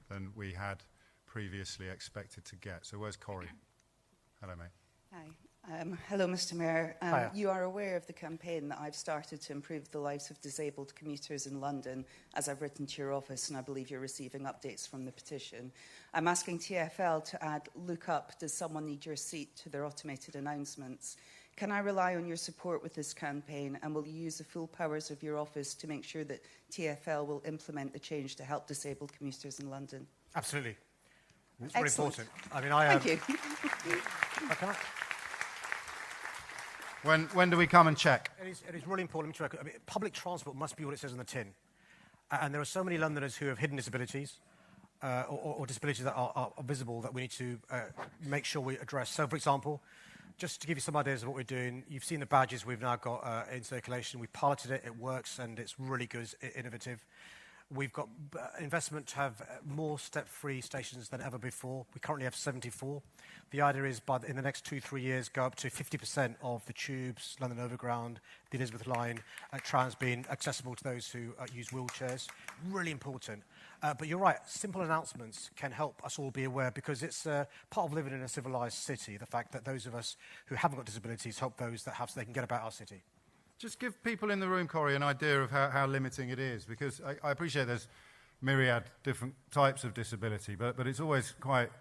than we had previously expected to get. So where's Corey? Hello, mate. Hi. Hello, Mr Mayor. Hiya. You are aware of the campaign that I've started to improve the lives of disabled commuters in London, as I've written to your office, and I believe you're receiving updates from the petition. I'm asking TfL to add "Look up, does someone need your seat?" to their automated announcements. Can I rely on your support with this campaign, and will you use the full powers of your office to make sure that TfL will implement the change to help disabled commuters in London? Absolutely. It's Excellent. very important. I mean, Thank you. Okay. When do we come and check? It is really important to check. I mean, public transport must be what it says on the tin. And there are so many Londoners who have hidden disabilities or disabilities that are visible that we need to make sure we address. So, for example, just to give you some ideas of what we're doing, you've seen the badges we've now got in circulation. We piloted it, it works, and it's really good, it's innovative. We've got investment to have more step-free stations than ever before. We currently have 74. The idea is in the next 2-3 years, go up to 50% of the tubes, London Overground, the Elizabeth Line, trams being accessible to those who use wheelchairs. Really important. But you're right, simple announcements can help us all be aware, because it's part of living in a civilised city, the fact that those of us who haven't got disabilities help those that have so they can get about our city. Just give people in the room, Corey, an idea of how limiting it is, because I appreciate there's myriad different types of disability, but it's always quite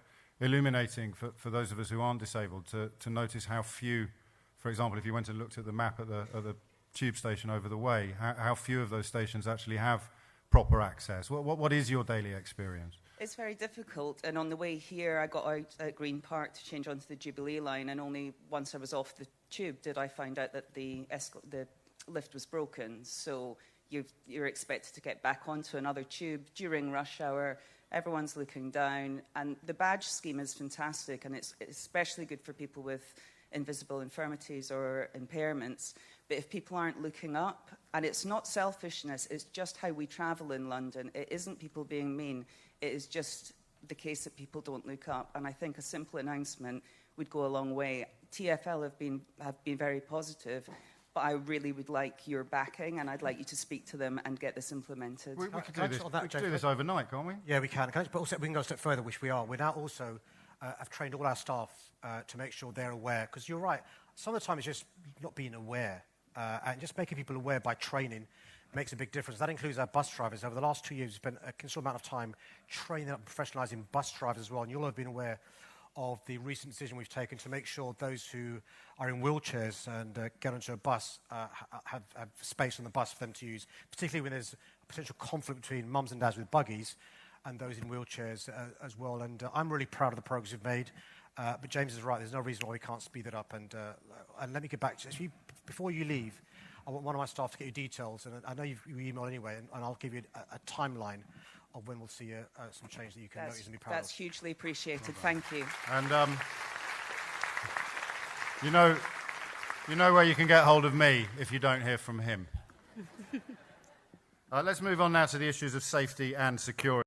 illuminating for those of us who aren't disabled to notice how few, for example, if you went and looked at the map at the tube station over the way, how few of those stations actually have proper access. What is your daily experience? It's very difficult, and on the way here I got out at Green Park to change onto the Jubilee line, and only once I was off the tube did I find out that the lift was broken. So you're expected to get back onto another tube during rush hour. Everyone's looking down, and the badge scheme is fantastic, and it's especially good for people with invisible infirmities or impairments. But if people aren't looking up, and it's not selfishness, it's just how we travel in London. It isn't people being mean. It is just the case that people don't look up, and I think a simple announcement would go a long way. TfL have been very positive, but I really would like your backing, and I'd like you to speak to them and get this implemented. We could do this overnight, can't we? Yeah, we can. But also, we can go a step further, which we are. We now also have trained all our staff to make sure they're aware, because you're right, some of the time it's just not being aware, and just making people aware by training makes a big difference. That includes our bus drivers. Over the last 2 years, we've spent a considerable amount of time training up and professionalising bus drivers as well, and you'll have been aware of the recent decision we've taken to make sure those who are in wheelchairs and get onto a bus have space on the bus for them to use, particularly when there's a potential conflict between mums and dads with buggies and those in wheelchairs as well. And I'm really proud of the progress we've made. But James is right, there's no reason why we can't speed it up. And let me get back to you. Before you leave, I want one of my staff to get you details, and I know you email anyway, and I'll give you a timeline of when we'll see some change that you can notice and be proud of. That's hugely appreciated. Thank you. And you know where you can get hold of me if you don't hear from him. Let's move on now to the issues of safety and security.